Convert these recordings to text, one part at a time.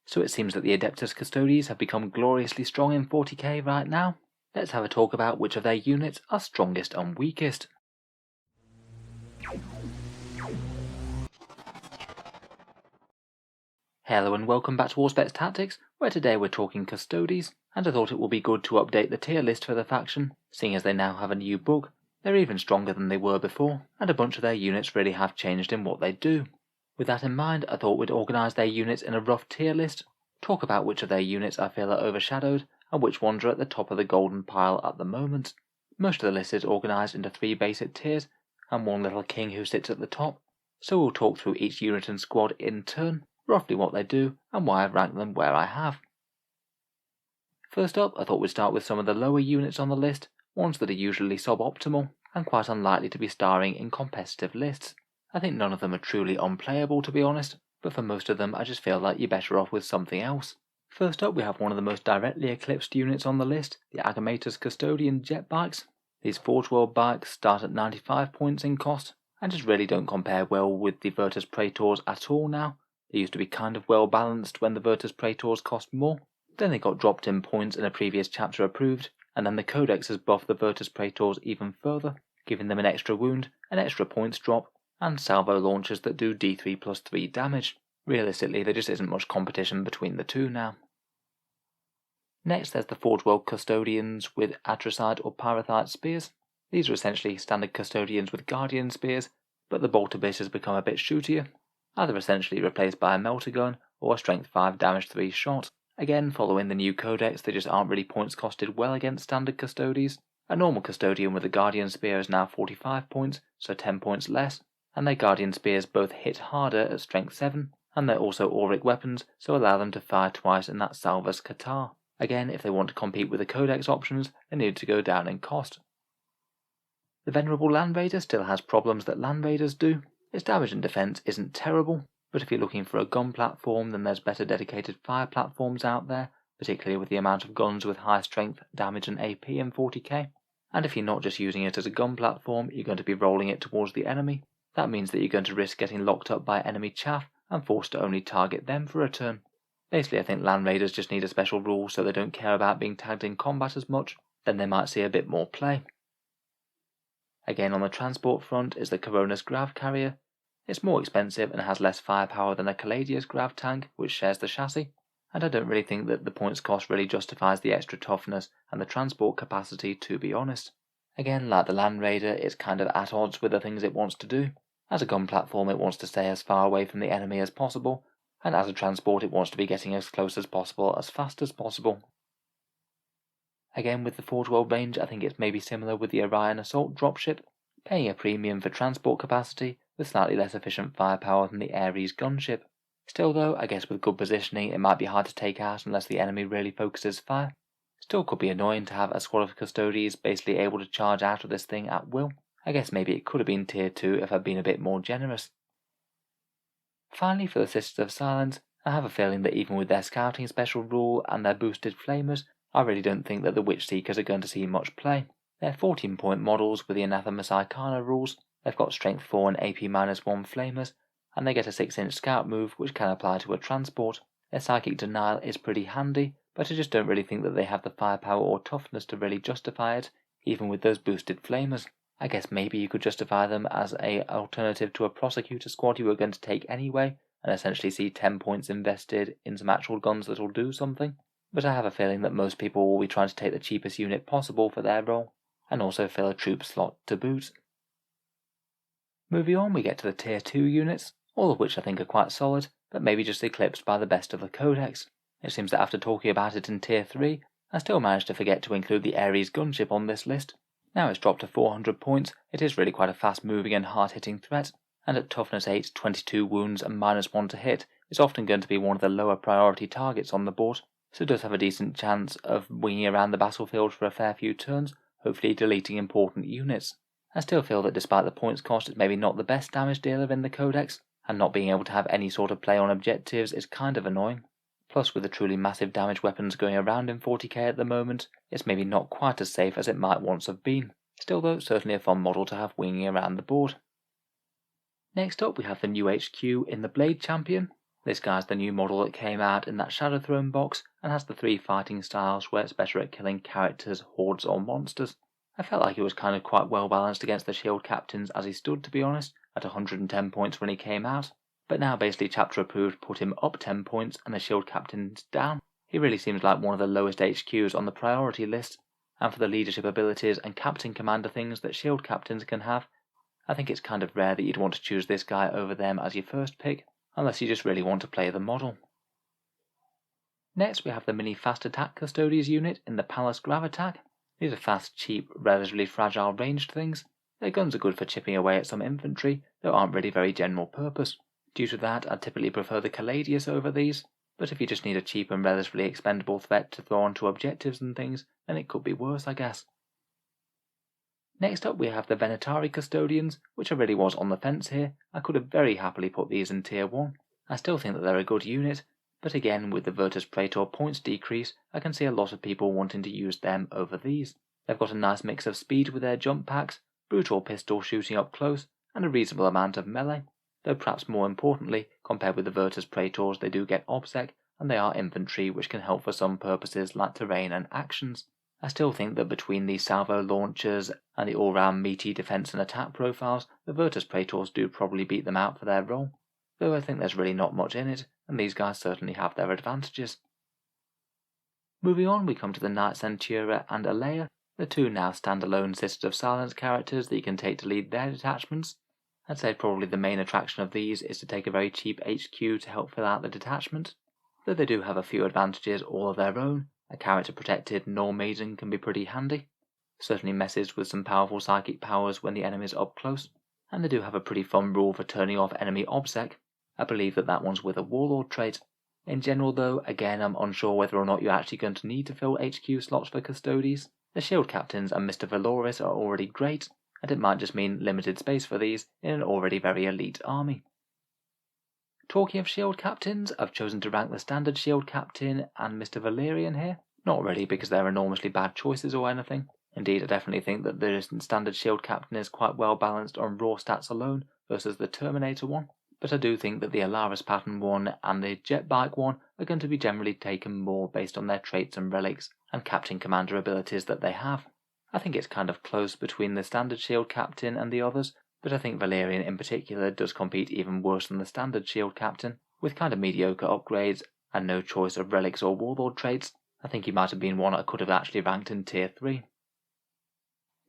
So it seems that the Adeptus Custodes have become gloriously strong in 40k right now. Let's have a talk about which of their units are strongest and weakest. Hello and welcome back to Auspex Tactics, where today we're talking Custodes, and I thought it would be good to update the tier list for the faction, seeing as they now have a new book. They're even stronger than they were before, and a bunch of their units really have changed in what they do. With that in mind, I thought we'd organise their units in a rough tier list, talk about which of their units I feel are overshadowed, and which ones are at the top of the golden pile at the moment. Most of the list is organised into 3 basic tiers, and one little king who sits at the top, so we'll talk through each unit and squad in turn, roughly what they do, and why I've ranked them where I have. First up, I thought we'd start with some of the lower units on the list, ones that are usually suboptimal, and quite unlikely to be starring in competitive lists. I think none of them are truly unplayable, to be honest, but for most of them I just feel like you're better off with something else. First up, we have one of the most directly eclipsed units on the list, the Adeptus Custodian jet bikes. These Forge World bikes start at 95 points in cost, and just really don't compare well with the Virtus Praetors at all now. They used to be kind of well balanced when the Virtus Praetors cost more, then they got dropped in points in a previous chapter approved, and then the Codex has buffed the Virtus Praetors even further, giving them an extra wound, an extra points drop, and salvo launchers that do D3 plus 3 damage. Realistically, there just isn't much competition between the two now. Next, there's the Forge World Custodians with Atricite or Pyrothite spears. These are essentially standard Custodians with Guardian spears, but the bolter bit has become a bit shootier, either essentially replaced by a melter gun or a strength 5 damage 3 shot. Again, following the new Codex, they just aren't really points costed well against standard Custodes. A normal Custodian with a Guardian spear is now 45 points, so 10 points less, and their Guardian spears both hit harder at strength 7, and they're also auric weapons, so allow them to fire twice in that Salvus Catar. Again, if they want to compete with the Codex options, they need to go down in cost. The Venerable Land Raider still has problems that Land Raiders do. Its damage and defense isn't terrible, but if you're looking for a gun platform, then there's better dedicated fire platforms out there, particularly with the amount of guns with high strength, damage and AP in 40k. And if you're not just using it as a gun platform, you're going to be rolling it towards the enemy. That means that you're going to risk getting locked up by enemy chaff and forced to only target them for a turn. Basically, I think Land Raiders just need a special rule so they don't care about being tagged in combat as much, then they might see a bit more play. Again, on the transport front is the Coronis Grav Carrier. It's more expensive and has less firepower than a Caladius Grav tank, which shares the chassis, and I don't really think that the points cost really justifies the extra toughness and the transport capacity, to be honest. Again, like the Land Raider, it's kind of at odds with the things it wants to do. As a gun platform, it wants to stay as far away from the enemy as possible, and as a transport, it wants to be getting as close as possible, as fast as possible. Again, with the Forge World range, I think it's maybe similar with the Orion Assault dropship, paying a premium for transport capacity with slightly less efficient firepower than the Ares gunship. Still though, I guess with good positioning, it might be hard to take out unless the enemy really focuses fire. Still could be annoying to have a squad of Custodes basically able to charge out of this thing at will. I guess maybe it could have been tier 2 if I'd been a bit more generous. Finally, for the Sisters of Silence, I have a feeling that even with their scouting special rule and their boosted flamers, I really don't think that the Witch Seekers are going to see much play. They're 14-point models with the Anathemas Arcana rules. They've got strength 4 and AP -1 flamers, and they get a 6-inch scout move which can apply to a transport. Their Psychic Denial is pretty handy, but I just don't really think that they have the firepower or toughness to really justify it, even with those boosted flamers. I guess maybe you could justify them as an alternative to a prosecutor squad you were going to take anyway, and essentially see 10 points invested in some actual guns that'll do something. But I have a feeling that most people will be trying to take the cheapest unit possible for their role, and also fill a troop slot to boot. Moving on, we get to the tier 2 units, all of which I think are quite solid, but maybe just eclipsed by the best of the Codex. It seems that after talking about it in tier 3, I still managed to forget to include the Ares gunship on this list. Now it's dropped to 400 points, it is really quite a fast moving and hard hitting threat, and at toughness 8, 22 wounds and -1 to hit, it's often going to be one of the lower priority targets on the board, so it does have a decent chance of winging around the battlefield for a fair few turns, hopefully deleting important units. I still feel that despite the points cost, it's maybe not the best damage dealer in the Codex, and not being able to have any sort of play on objectives is kind of annoying. Plus, with the truly massive damage weapons going around in 40k at the moment, it's maybe not quite as safe as it might once have been. Still though, certainly a fun model to have winging around the board. Next up we have the new HQ in the Blade Champion. This guy's the new model that came out in that Shadow Throne box and has the 3 fighting styles where it's better at killing characters, hordes or monsters. I felt like he was kind of quite well balanced against the shield captains as he stood, to be honest, at 110 points when he came out, but now basically chapter approved put him up 10 points and the shield captains down. He really seems like one of the lowest HQs on the priority list, and for the leadership abilities and captain commander things that shield captains can have, I think it's kind of rare that you'd want to choose this guy over them as your first pick, unless you just really want to play the model. Next we have the mini fast attack Custodes unit in the Palace Grav attack. These are fast, cheap, relatively fragile ranged things. Their guns are good for chipping away at some infantry, though aren't really very general purpose. Due to that, I'd typically prefer the Caladius over these, but if you just need a cheap and relatively expendable threat to throw onto objectives and things, then it could be worse, I guess. Next up we have the Venatari Custodians, which I really was on the fence here. I could have very happily put these in tier 1. I still think that they're a good unit, but again with the Virtus Praetor points decrease, I can see a lot of people wanting to use them over these. They've got a nice mix of speed with their jump packs, brutal pistol shooting up close, and a reasonable amount of melee, though perhaps more importantly, compared with the Virtus Praetors they do get obsec, and they are infantry which can help for some purposes like terrain and actions. I still think that between these salvo launchers and the all-round meaty defense and attack profiles, the Virtus Praetors do probably beat them out for their role, though I think there's really not much in it, and these guys certainly have their advantages. Moving on, we come to the Knight Centura and Alea, the 2 now standalone Sisters of Silence characters that you can take to lead their detachments. I'd say probably the main attraction of these is to take a very cheap HQ to help fill out the detachment, though they do have a few advantages all of their own. A character protected Gnaw Maiden can be pretty handy, certainly messes with some powerful psychic powers when the enemy's up close, and they do have a pretty fun rule for turning off enemy obsec. I believe that one's with a Warlord trait. In general though, again I'm unsure whether or not you're actually going to need to fill HQ slots for Custodes. The Shield Captains and Mr. Valoris are already great, and it might just mean limited space for these in an already very elite army. Talking of Shield Captains, I've chosen to rank the Standard Shield Captain and Mr. Valerian here. Not really because they're enormously bad choices or anything. Indeed, I definitely think that the Standard Shield Captain is quite well balanced on raw stats alone versus the Terminator one. But I do think that the Alaris pattern one and the Jet Bike one are going to be generally taken more based on their traits and relics and Captain Commander abilities that they have. I think it's kind of close between the Standard Shield Captain and the others, but I think Valerian in particular does compete even worse than the Standard Shield Captain, with kind of mediocre upgrades and no choice of relics or warlord traits. I think he might have been one I could have actually ranked in tier 3.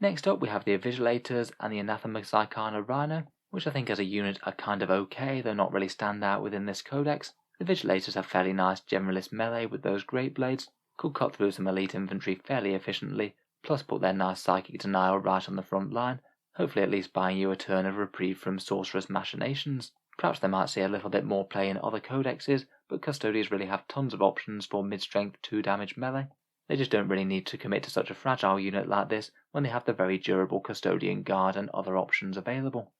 Next up we have the Evigilators and the Anathema Psychana Rhino, which I think as a unit are kind of okay, though not really stand out within this codex. The Vigilators have fairly nice generalist melee with those great blades, could cut through some elite infantry fairly efficiently, plus put their nice psychic denial right on the front line, hopefully at least buying you a turn of reprieve from sorcerous machinations. Perhaps they might see a little bit more play in other codexes, but Custodes really have tons of options for mid-strength 2 damage melee. They just don't really need to commit to such a fragile unit like this when they have the very durable Custodian Guard and other options available.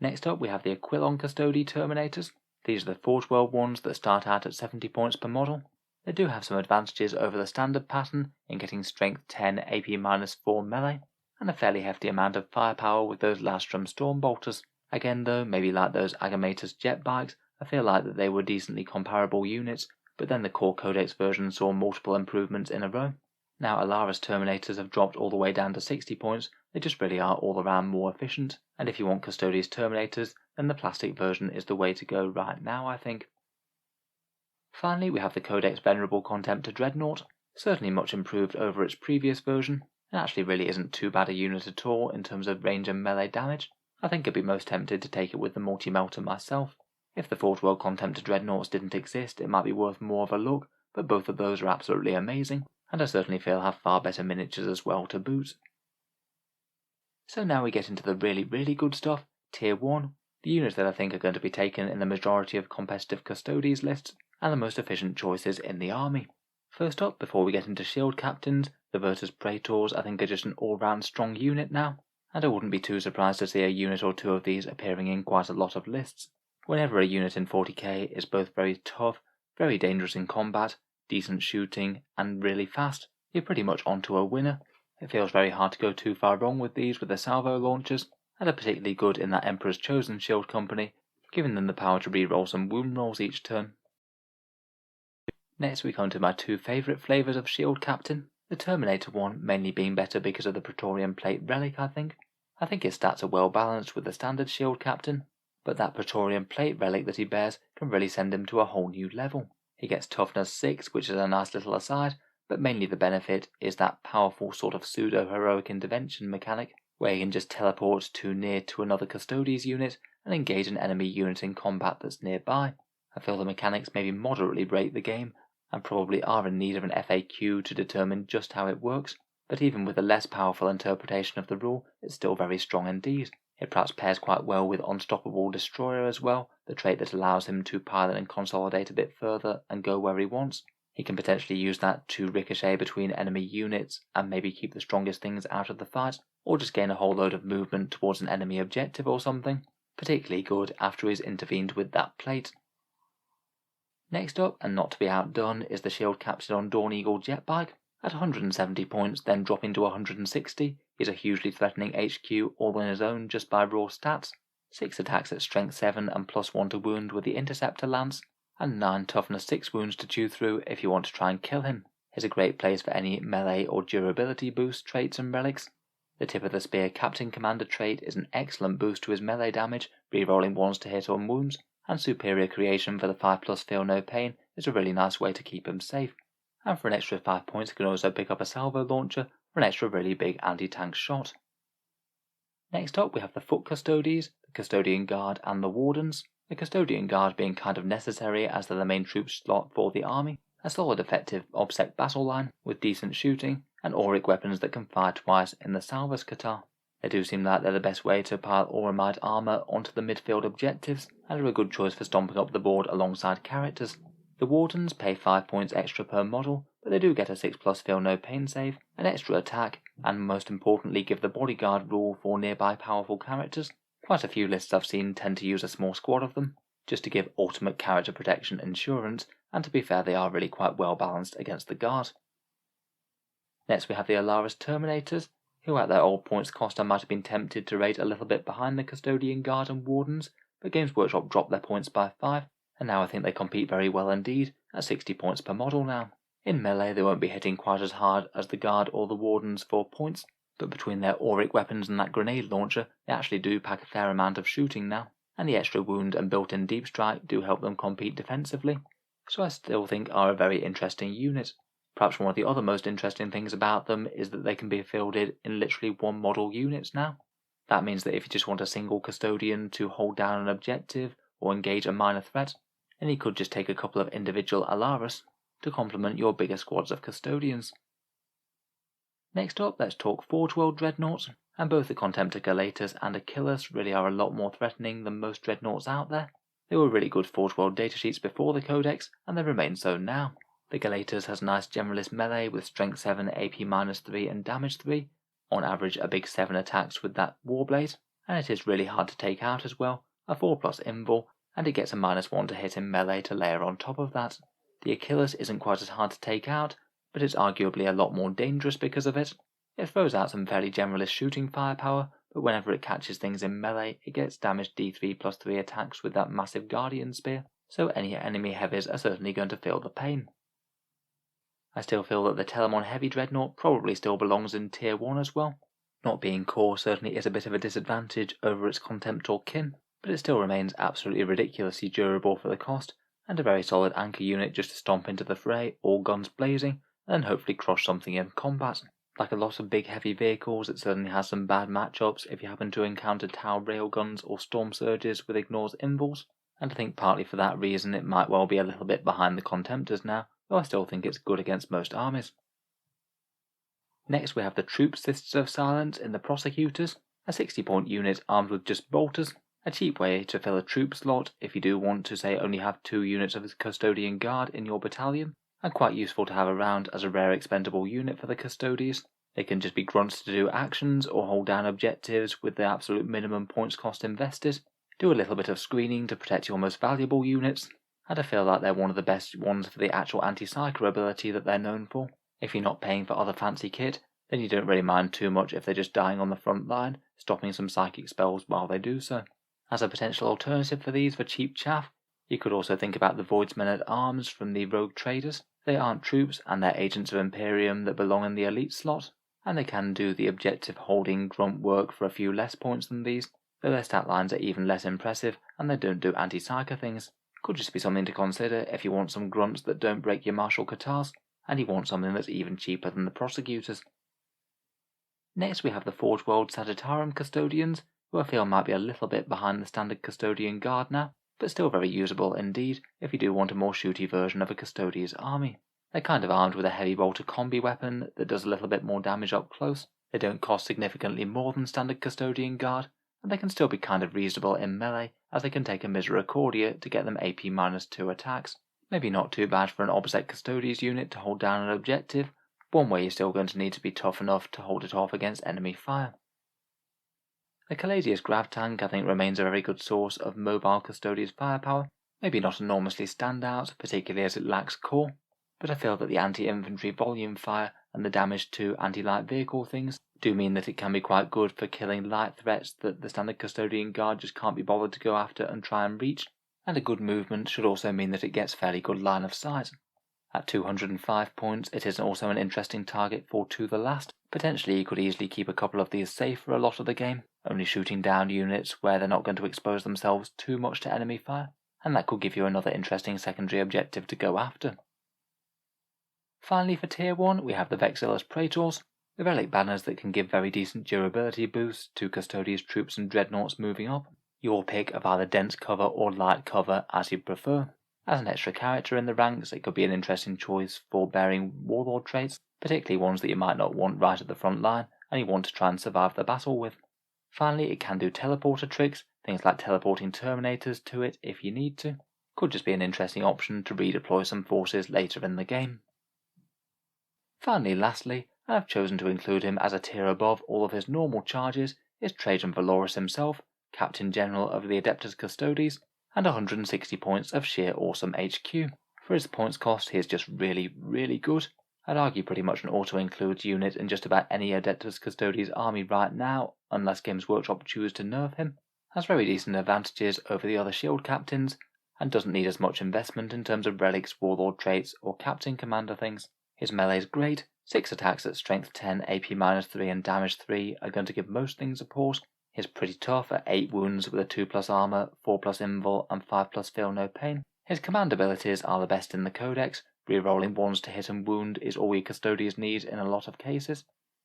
Next up we have the Aquilon Custode Terminators. These are the Forge World ones that start out at 70 points per model. They do have some advantages over the standard pattern in getting strength 10 AP-4 melee, and a fairly hefty amount of firepower with those Lastrum Stormbolters. Again though, maybe like those Agamatus jet bikes, I feel like that they were decently comparable units, but then the core codex version saw multiple improvements in a row. Now Alaris Terminators have dropped all the way down to 60 points, they just really are all around more efficient, and if you want Custodes Terminators, then the plastic version is the way to go right now, I think. Finally, we have the Codex Venerable Contemptor Dreadnought, certainly much improved over its previous version, and actually really isn't too bad a unit at all in terms of range and melee damage. I think I'd be most tempted to take it with the Multi-Melter myself. If the Forge World Contemptor Dreadnoughts didn't exist, it might be worth more of a look, but both of those are absolutely amazing, and I certainly feel have far better miniatures as well to boot. So now we get into the really good stuff, Tier 1, the units that I think are going to be taken in the majority of competitive Custodes lists, and the most efficient choices in the army. First up, before we get into Shield Captains, the Virtus Praetors I think are just an all-round strong unit now, and I wouldn't be too surprised to see a unit or two of these appearing in quite a lot of lists. Whenever a unit in 40k is both very tough, very dangerous in combat, decent shooting, and really fast, you're pretty much onto a winner. It feels very hard to go too far wrong with these with the salvo launchers, and are particularly good in that Emperor's Chosen shield company, giving them the power to reroll some wound rolls each turn. Next we come to my two favourite flavours of Shield Captain, the Terminator one mainly being better because of the Praetorian Plate relic I think. I think his stats are well balanced with the standard Shield Captain, but that Praetorian Plate relic that he bears can really send him to a whole new level. He gets Toughness 6, which is a nice little aside, but mainly the benefit is that powerful sort of pseudo-heroic intervention mechanic, where he can just teleport too near to another Custodes unit and engage an enemy unit in combat that's nearby. I feel the mechanics maybe moderately break the game, and probably are in need of an FAQ to determine just how it works, but even with a less powerful interpretation of the rule, it's still very strong indeed. It perhaps pairs quite well with Unstoppable Destroyer as well, the trait that allows him to pilot and consolidate a bit further and go where he wants. He can potentially use that to ricochet between enemy units and maybe keep the strongest things out of the fight, or just gain a whole load of movement towards an enemy objective or something. Particularly good after he's intervened with that plate. Next up, and not to be outdone, is the Shield Captain on Dawn Eagle Jetbike. At 170 points, then dropping to 160, he's a hugely threatening HQ all on his own just by raw stats. 6 attacks at Strength 7 and +1 to wound with the Interceptor Lance, and 9 Toughness 6 wounds to chew through if you want to try and kill him. He's a great place for any melee or durability boost traits and relics. The Tip of the Spear Captain Commander trait is an excellent boost to his melee damage, rerolling 1s to hit on wounds, and Superior Creation for the 5+ Feel No Pain is a really nice way to keep him safe. And for an extra 5 points you can also pick up a salvo launcher for an extra really big anti-tank shot. Next up we have the Foot Custodes, the Custodian Guard and the Wardens. The Custodian Guard being kind of necessary as they're the main troop slot for the army, a solid effective OBSEC battle line with decent shooting and auric weapons that can fire twice in the Salvus Kata. They do seem like they're the best way to pile Auramide armour onto the midfield objectives and are a good choice for stomping up the board alongside characters. The Wardens pay 5 points extra per model, but they do get a 6+ Feel No Pain save, an extra attack, and most importantly give the bodyguard rule for nearby powerful characters. Quite a few lists I've seen tend to use a small squad of them, just to give ultimate character protection insurance, and to be fair they are really quite well balanced against the guard. Next we have the Alaris Terminators, who at their old points cost I might have been tempted to rate a little bit behind the Custodian Guard and Wardens, but Games Workshop dropped their points by 5, and now I think they compete very well indeed, at 60 points per model now. In melee they won't be hitting quite as hard as the Guard or the Wardens for points, but between their auric weapons and that grenade launcher, they actually do pack a fair amount of shooting now, and the extra wound and built-in deep strike do help them compete defensively, so I still think are a very interesting unit. Perhaps one of the other most interesting things about them is that they can be fielded in literally one model units now. That means that if you just want a single custodian to hold down an objective or engage a minor threat, then you could just take a couple of individual Alaris to complement your bigger squads of custodians. Next up, let's talk Forge World Dreadnoughts, and both the Contemptor Galatus and Achilles really are a lot more threatening than most Dreadnoughts out there. They were really good Forge World datasheets before the Codex, and they remain so now. The Galatus has nice generalist melee with Strength 7, AP -3 and Damage 3, on average a big 7 attacks with that Warblade, and it is really hard to take out as well, a 4+ Invul, and it gets a -1 to hit in melee to layer on top of that. The Achilles isn't quite as hard to take out, but it's arguably a lot more dangerous because of it. It throws out some fairly generalist shooting firepower, but whenever it catches things in melee, it gets damage D3+3 attacks with that massive Guardian Spear, so any enemy heavies are certainly going to feel the pain. I still feel that the Telemon Heavy Dreadnought probably still belongs in Tier 1 as well. Not being core certainly is a bit of a disadvantage over its Contemptor kin, but it still remains absolutely ridiculously durable for the cost, and a very solid anchor unit just to stomp into the fray, all guns blazing, and then hopefully crush something in combat. Like a lot of big heavy vehicles, it certainly has some bad matchups if you happen to encounter Tau railguns or storm surges with ignores invuls, and I think partly for that reason it might well be a little bit behind the Contemptors now, though I still think it's good against most armies. Next we have the Troop Sisters of Silence in the Prosecutors, a 60-point unit armed with just bolters, a cheap way to fill a troop slot if you do want to say only have 2 units of the Custodian Guard in your battalion, and quite useful to have around as a rare expendable unit for the Custodes. They can just be grunts to do actions or hold down objectives with the absolute minimum points cost invested, do a little bit of screening to protect your most valuable units, and I feel like they're one of the best ones for the actual anti-psycho ability that they're known for. If you're not paying for other fancy kit, then you don't really mind too much if they're just dying on the front line, stopping some psychic spells while they do so. As a potential alternative for these for cheap chaff, you could also think about the Voidsmen at Arms from the Rogue Traders. They aren't troops, and they're agents of Imperium that belong in the elite slot, and they can do the objective holding grunt work for a few less points than these, though their stat lines are even less impressive, and they don't do anti-psyker things. Could just be something to consider if you want some grunts that don't break your martial katars, and you want something that's even cheaper than the prosecutors. Next we have the Forge World Sagittarium Custodians, who I feel might be a little bit behind the standard Custodian Guard now, but still very usable indeed if you do want a more shooty version of a Custodes army. They're kind of armed with a heavy bolter combi weapon that does a little bit more damage up close. They don't cost significantly more than standard Custodian Guard, and they can still be kind of reasonable in melee, as they can take a Misericordia to get them AP-2 attacks. Maybe not too bad for an OBSEC Custodes unit to hold down an objective, one where you're still going to need to be tough enough to hold it off against enemy fire. The Calasius Grav Tank I think remains a very good source of mobile Custodes firepower, maybe not enormously standout, particularly as it lacks core, but I feel that the anti-infantry volume fire and the damage to anti-light vehicle things do mean that it can be quite good for killing light threats that the standard Custodian Guard just can't be bothered to go after and try and reach, and a good movement should also mean that it gets fairly good line of sight. At 205 points, it is also an interesting target for To the Last. Potentially you could easily keep a couple of these safe for a lot of the game, only shooting down units where they're not going to expose themselves too much to enemy fire, and that could give you another interesting secondary objective to go after. Finally for Tier 1 we have the Vexillus Praetors, the relic banners that can give very decent durability boosts to Custodes troops and dreadnoughts moving up. Your pick of either dense cover or light cover as you prefer. As an extra character in the ranks, it could be an interesting choice for bearing warlord traits, particularly ones that you might not want right at the front line and you want to try and survive the battle with. Finally, it can do teleporter tricks, things like teleporting Terminators to it if you need to. Could just be an interesting option to redeploy some forces later in the game. Finally, lastly, and I've chosen to include him as a tier above all of his normal charges, is Trajan Valoris himself, Captain General of the Adeptus Custodes, and 160 points of sheer awesome HQ. For his points cost, he is just really good. I'd argue pretty much an auto-includes unit in just about any Adeptus Custodes army right now, unless Games Workshop choose to nerf him. Has very decent advantages over the other shield captains, and doesn't need as much investment in terms of relics, warlord traits, or captain commander things. His melee is great, 6 attacks at strength 10, AP-3 and damage 3 are going to give most things a pause. He's pretty tough at 8 wounds with a 2+ armor, 4+ invul and 5+ feel no pain. His command abilities are the best in the Codex, rerolling 1s to hit and wound is all your Custodes need in a lot of cases.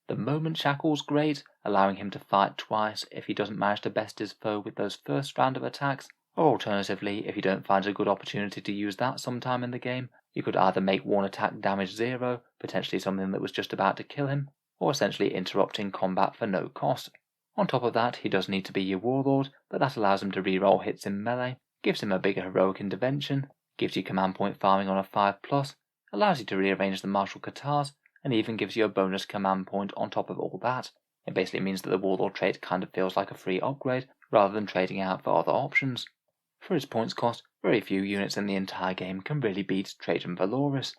The moment shackle's great, allowing him to fight twice if he doesn't manage to best his foe with those first round of attacks, or alternatively, if you don't find a good opportunity to use that sometime in the game, you could either make one attack damage 0, potentially something that was just about to kill him, or essentially interrupting combat for no cost. On top of that, he does need to be your warlord, but that allows him to reroll hits in melee, gives him a bigger heroic intervention, gives you command point farming on a 5+, allows you to rearrange the martial katars, and even gives you a bonus command point on top of all that. It basically means that the warlord trait kind of feels like a free upgrade, rather than trading out for other options. For his points cost, very few units in the entire game can really beat Trajan Valoris.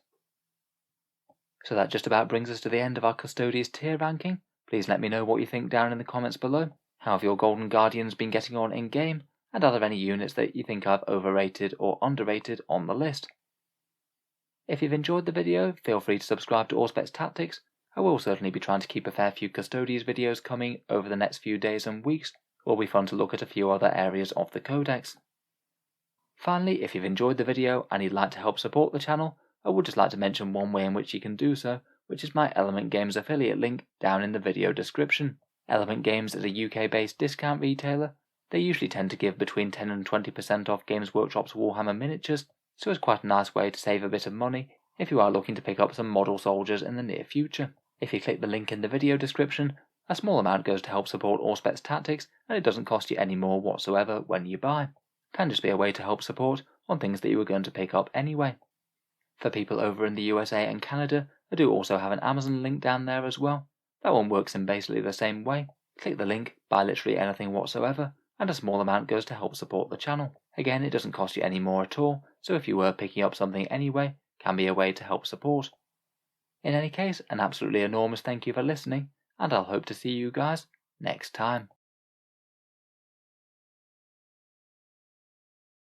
So that just about brings us to the end of our Custodes tier ranking. Please let me know what you think down in the comments below. How have your Golden Guardians been getting on in game? And are there any units that you think I've overrated or underrated on the list? If you've enjoyed the video, feel free to subscribe to Auspex Tactics. I will certainly be trying to keep a fair few Custodes videos coming over the next few days and weeks. It will be fun to look at a few other areas of the Codex. Finally, if you've enjoyed the video and you'd like to help support the channel, I would just like to mention one way in which you can do so, which is my Element Games affiliate link down in the video description. Element Games is a UK-based discount retailer. They usually tend to give between 10 and 20% off Games Workshop's Warhammer miniatures, so it's quite a nice way to save a bit of money if you are looking to pick up some model soldiers in the near future. If you click the link in the video description, a small amount goes to help support Auspex Tactics, and it doesn't cost you any more whatsoever when you buy. Can just be a way to help support on things that you were going to pick up anyway. For people over in the USA and Canada, I do also have an Amazon link down there as well. That one works in basically the same way. Click the link, buy literally anything whatsoever, and a small amount goes to help support the channel. Again, it doesn't cost you any more at all, so if you were picking up something anyway, can be a way to help support. In any case, an absolutely enormous thank you for listening, and I'll hope to see you guys next time.